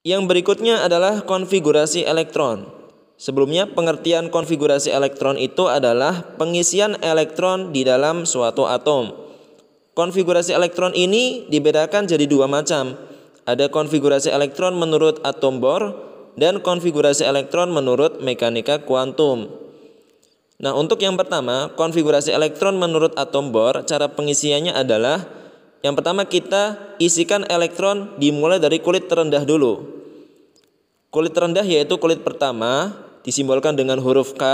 Yang berikutnya adalah konfigurasi elektron. Sebelumnya pengertian konfigurasi elektron itu adalah pengisian elektron di dalam suatu atom. Konfigurasi elektron ini dibedakan jadi dua macam. Ada konfigurasi elektron menurut atom Bohr dan konfigurasi elektron menurut mekanika kuantum. Nah, untuk yang pertama, konfigurasi elektron menurut atom Bohr, cara pengisiannya adalah yang pertama kita isikan elektron dimulai dari kulit terendah dulu. Kulit terendah yaitu kulit pertama, disimbolkan dengan huruf K.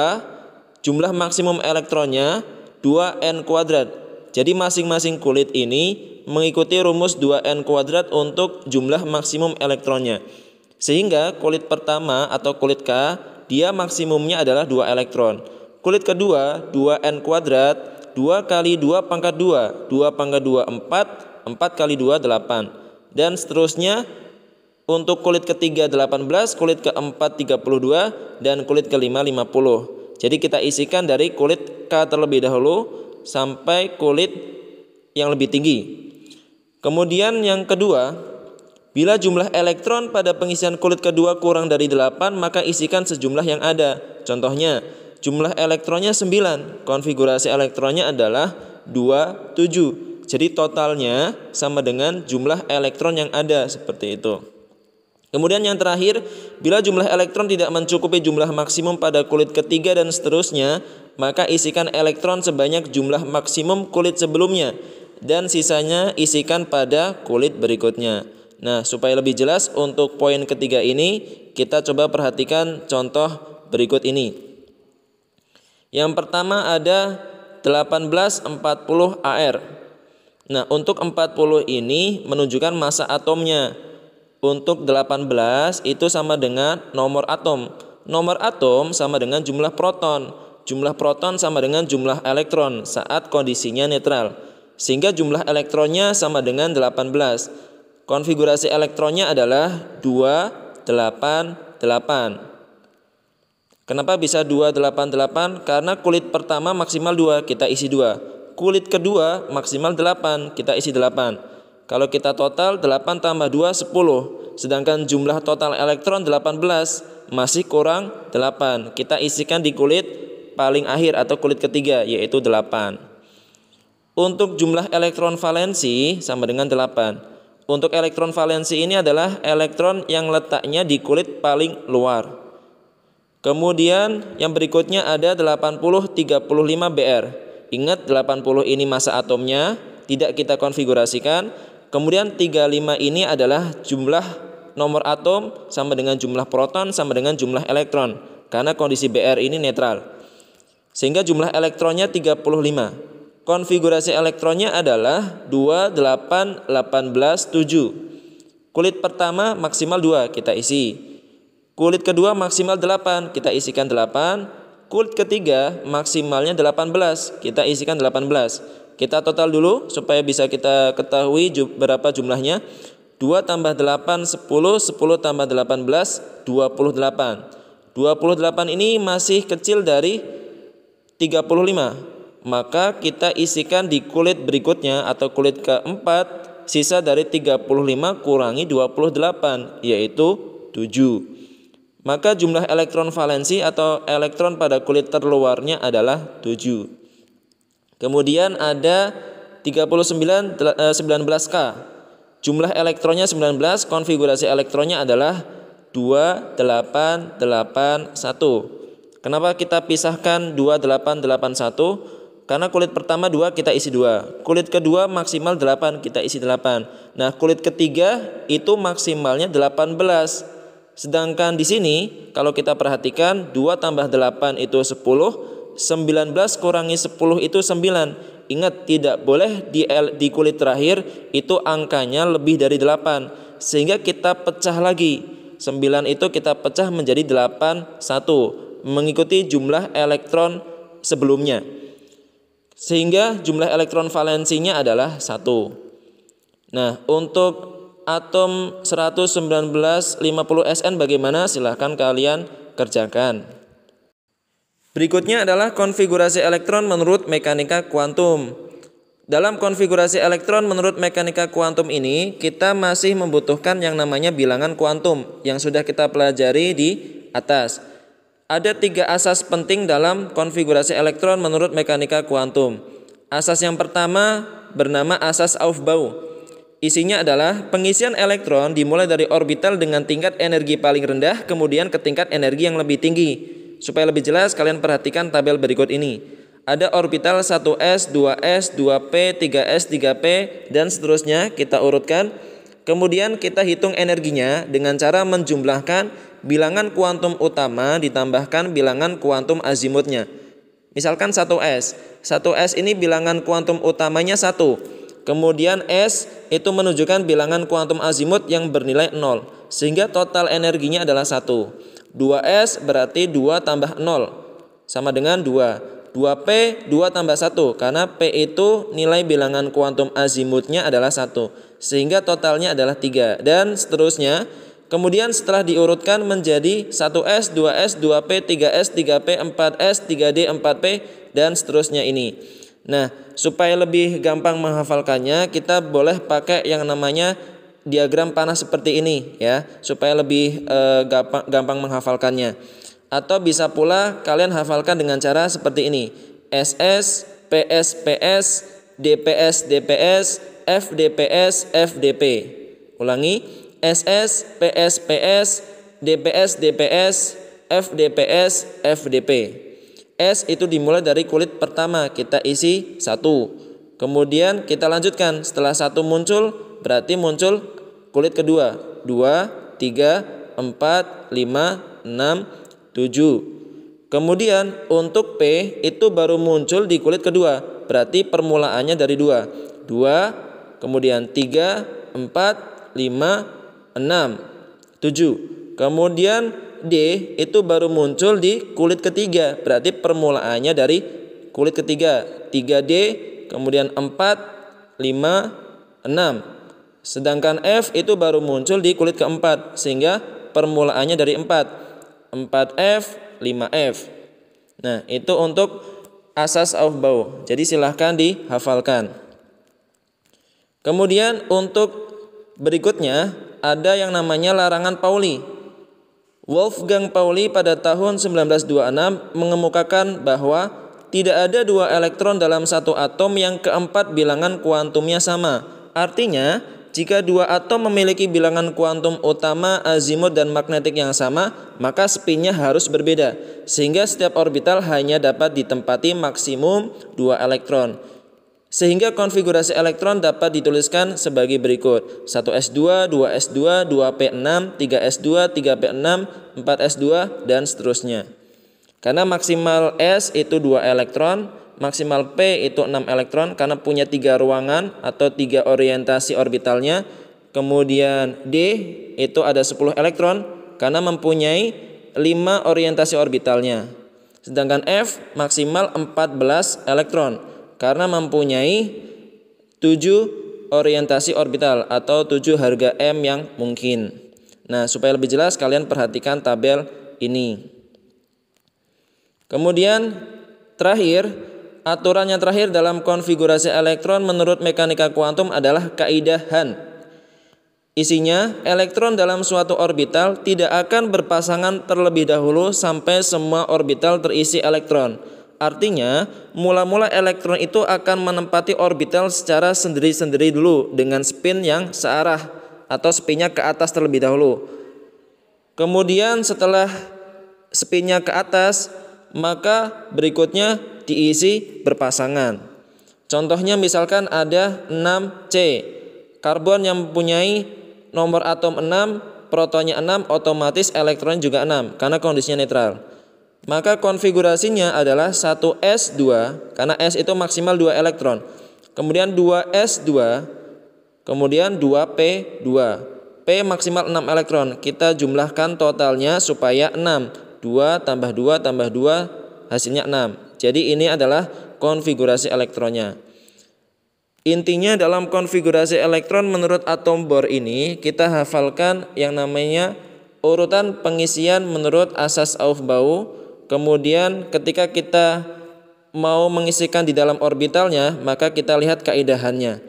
Jumlah maksimum elektronnya 2n kuadrat. Jadi masing-masing kulit ini mengikuti rumus 2n kuadrat untuk jumlah maksimum elektronnya. Sehingga kulit pertama atau kulit K, dia maksimumnya adalah 2 elektron. Kulit kedua 2n kuadrat, 2 kali 2 pangkat 2, 2 pangkat 2 4, 4 kali 2 8. Dan seterusnya untuk kulit ketiga 18, kulit keempat 32, dan kulit kelima 50. Jadi kita isikan dari kulit K terlebih dahulu sampai kulit yang lebih tinggi. Kemudian yang kedua, bila jumlah elektron pada pengisian kulit kedua kurang dari 8, maka isikan sejumlah yang ada. Contohnya, jumlah elektronnya 9, konfigurasi elektronnya adalah 2, 7. Jadi totalnya sama dengan jumlah elektron yang ada, seperti itu. Kemudian yang terakhir, bila jumlah elektron tidak mencukupi jumlah maksimum pada kulit ketiga dan seterusnya, maka isikan elektron sebanyak jumlah maksimum kulit sebelumnya dan sisanya isikan pada kulit berikutnya. Nah, supaya lebih jelas untuk poin ketiga ini, kita coba perhatikan contoh berikut ini. Yang pertama ada 1840 AR. Nah, untuk 40 ini menunjukkan massa atomnya. Untuk 18 itu sama dengan nomor atom. Nomor atom sama dengan jumlah proton. Jumlah proton sama dengan jumlah elektron saat kondisinya netral. Sehingga jumlah elektronnya sama dengan 18. Konfigurasi elektronnya adalah 288. Kenapa bisa 288? Karena kulit pertama maksimal 2, kita isi 2. Kulit kedua maksimal 8, kita isi 8. Kalau kita total 8 tambah 2 10. Sedangkan jumlah total elektron 18, masih kurang 8. Kita isikan di kulit paling akhir atau kulit ketiga, yaitu 8. Untuk jumlah elektron valensi sama dengan 8. Untuk elektron valensi ini adalah elektron yang letaknya di kulit paling luar. Kemudian yang berikutnya ada 8035 Br. Ingat 80 ini massa atomnya, tidak kita konfigurasikan. Kemudian 35 ini adalah jumlah nomor atom sama dengan jumlah proton sama dengan jumlah elektron. Karena kondisi Br ini netral. Sehingga jumlah elektronnya 35. Konfigurasi elektronnya adalah 28817. Kulit pertama maksimal 2, kita isi. Kulit kedua maksimal 8, kita isikan 8. Kulit ketiga maksimalnya 18, kita isikan 18. Kita total dulu supaya bisa kita ketahui berapa jumlahnya. 2 tambah 8 10, 10 tambah 18 28. 28 ini masih kecil dari 35. Maka kita isikan di kulit berikutnya atau kulit keempat, sisa dari 35 kurangi 28, yaitu 7. Maka jumlah elektron valensi atau elektron pada kulit terluarnya adalah 7. Kemudian ada 19K. Jumlah elektronnya 19, konfigurasi elektronnya adalah 2881. Kenapa kita pisahkan 2881? Karena kulit pertama 2, kita isi 2. Kulit kedua maksimal 8, kita isi 8. Nah, kulit ketiga itu maksimalnya 18. Sedangkan di sini kalau kita perhatikan 2 tambah 8 itu 10, 19 kurangi 10 itu 9. Ingat, tidak boleh di kulit terakhir itu angkanya lebih dari 8. Sehingga kita pecah lagi. 9 itu kita pecah menjadi 8 1 mengikuti jumlah elektron sebelumnya. Sehingga jumlah elektron valensinya adalah 1. Nah, untuk atom 11950 SN bagaimana? Silahkan kalian kerjakan. Berikutnya adalah konfigurasi elektron menurut mekanika kuantum. Dalam konfigurasi elektron menurut mekanika kuantum ini, kita masih membutuhkan yang namanya bilangan kuantum yang sudah kita pelajari di atas. Ada 3 asas penting dalam konfigurasi elektron menurut mekanika kuantum. Asas yang pertama bernama asas Aufbau. Isinya adalah pengisian elektron dimulai dari orbital dengan tingkat energi paling rendah kemudian ke tingkat energi yang lebih tinggi. Supaya lebih jelas, kalian perhatikan tabel berikut ini. Ada orbital 1s, 2s, 2p, 3s, 3p, dan seterusnya kita urutkan. Kemudian kita hitung energinya dengan cara menjumlahkan bilangan kuantum utama ditambahkan bilangan kuantum azimutnya. Misalkan 1s. 1s ini bilangan kuantum utamanya 1. Kemudian s itu menunjukkan bilangan kuantum azimut yang bernilai 0. Sehingga total energinya adalah 1. 2s berarti 2 tambah 0 sama dengan 2. 2p 2 tambah 1 karena p itu nilai bilangan kuantum azimutnya adalah 1 sehingga totalnya adalah 3 dan seterusnya. Kemudian setelah diurutkan menjadi 1s, 2s, 2p, 3s, 3p, 4s, 3d, 4p dan seterusnya ini. Nah, supaya lebih gampang menghafalkannya kita boleh pakai yang namanya diagram panah seperti ini ya, supaya lebih gampang menghafalkannya. Atau bisa pula kalian hafalkan dengan cara seperti ini. SS, PS, PS, DPS, DPS, FDPS, FDP. Ulangi. SS, PS, PS, DPS, DPS, FDPS, FDP. S itu dimulai dari kulit pertama, kita isi 1. Kemudian kita lanjutkan. Setelah 1 muncul, berarti muncul kulit kedua. 2, 3, 4, 5, 6, 7. Kemudian untuk P itu baru muncul di kulit kedua. Berarti permulaannya dari 2. 2, kemudian 3, 4, 5, 6, 7. Kemudian D itu baru muncul di kulit ketiga. Berarti permulaannya dari kulit ketiga. 3D, kemudian 4, 5, 6. Sedangkan F itu baru muncul di kulit keempat. Sehingga permulaannya dari 4. 4F, 5F. Nah, itu untuk asas Aufbau. Jadi silahkan dihafalkan. Kemudian untuk berikutnya ada yang namanya larangan Pauli. Wolfgang Pauli pada tahun 1926 mengemukakan bahwa tidak ada 2 elektron dalam satu atom yang keempat bilangan kuantumnya sama. Artinya jika 2 atom memiliki bilangan kuantum utama, azimut, dan magnetik yang sama, maka spinnya harus berbeda. Sehingga setiap orbital hanya dapat ditempati maksimum 2 elektron. Sehingga konfigurasi elektron dapat dituliskan sebagai berikut. 1s2, 2s2, 2p6, 3s2, 3p6, 4s2, dan seterusnya. Karena maksimal S itu 2 elektron, maksimal P itu 6 elektron karena punya 3 ruangan atau 3 orientasi orbitalnya. Kemudian D itu ada 10 elektron karena mempunyai 5 orientasi orbitalnya. Sedangkan F maksimal 14 elektron karena mempunyai 7 orientasi orbital atau 7 harga M yang mungkin. Nah, supaya lebih jelas kalian perhatikan tabel ini. Kemudian terakhir, aturan yang terakhir dalam konfigurasi elektron menurut mekanika kuantum adalah kaidah Hahn. Isinya, elektron dalam suatu orbital tidak akan berpasangan terlebih dahulu sampai semua orbital terisi elektron. Artinya, mula-mula elektron itu akan menempati orbital secara sendiri-sendiri dulu dengan spin yang searah atau spinnya ke atas terlebih dahulu. Kemudian setelah spinnya ke atas, maka berikutnya diisi berpasangan. Contohnya misalkan ada 6C, karbon yang mempunyai nomor atom 6, protonnya 6, otomatis elektron juga 6 karena kondisinya netral. Maka konfigurasinya adalah 1s2 karena S itu maksimal 2 elektron. Kemudian 2s2, kemudian 2p2. P maksimal 6 elektron. Kita jumlahkan totalnya supaya 6. 2 tambah 2 tambah 2 hasilnya 6. Jadi ini adalah konfigurasi elektronnya. Intinya dalam konfigurasi elektron menurut atom Bohr ini kita hafalkan yang namanya urutan pengisian menurut asas Aufbau. Kemudian ketika kita mau mengisikan di dalam orbitalnya, maka kita lihat kaidahannya.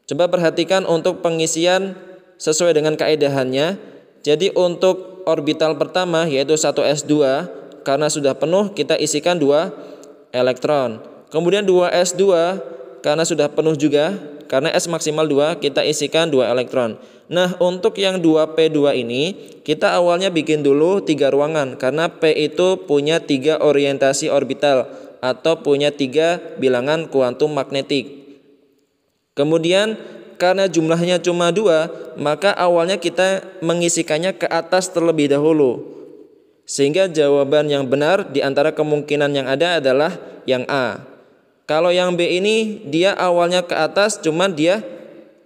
Coba perhatikan untuk pengisian sesuai dengan kaidahannya. Jadi untuk orbital pertama yaitu 1s2, karena sudah penuh kita isikan 2 elektron. Kemudian 2s2 karena sudah penuh juga, karena S maksimal 2 kita isikan 2 elektron. Nah, untuk yang 2p2 ini kita awalnya bikin dulu 3 ruangan, karena P itu punya 3 orientasi orbital atau punya 3 bilangan kuantum magnetik. Kemudian karena jumlahnya cuma 2, maka awalnya kita mengisikannya ke atas terlebih dahulu. Sehingga jawaban yang benar di antara kemungkinan yang ada adalah yang A. Kalau yang B ini dia awalnya ke atas, cuman dia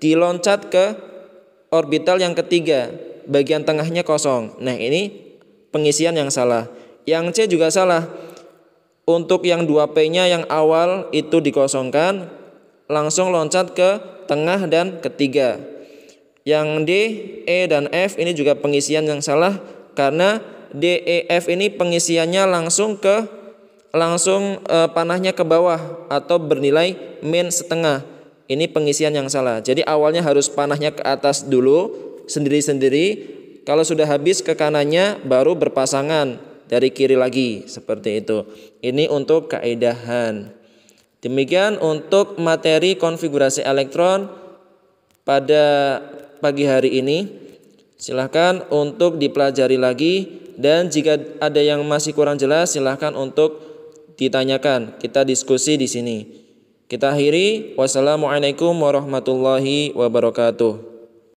diloncat ke orbital yang ketiga, bagian tengahnya kosong. Nah, ini pengisian yang salah. Yang C juga salah. Untuk yang 2P-nya yang awal itu dikosongkan, langsung loncat ke tengah dan ketiga. Yang D, E, dan F ini juga pengisian yang salah, karena D, E, F ini pengisiannya langsung panahnya ke bawah atau bernilai min setengah. Ini pengisian yang salah. Jadi awalnya harus panahnya ke atas dulu sendiri-sendiri. Kalau sudah habis ke kanannya baru berpasangan dari kiri lagi, seperti itu. Ini untuk kaidahan. Demikian untuk materi konfigurasi elektron pada pagi hari ini. Silahkan untuk dipelajari lagi, dan jika ada yang masih kurang jelas silahkan untuk ditanyakan. Kita diskusi di sini. Kita akhiri. Wassalamualaikum warahmatullahi wabarakatuh.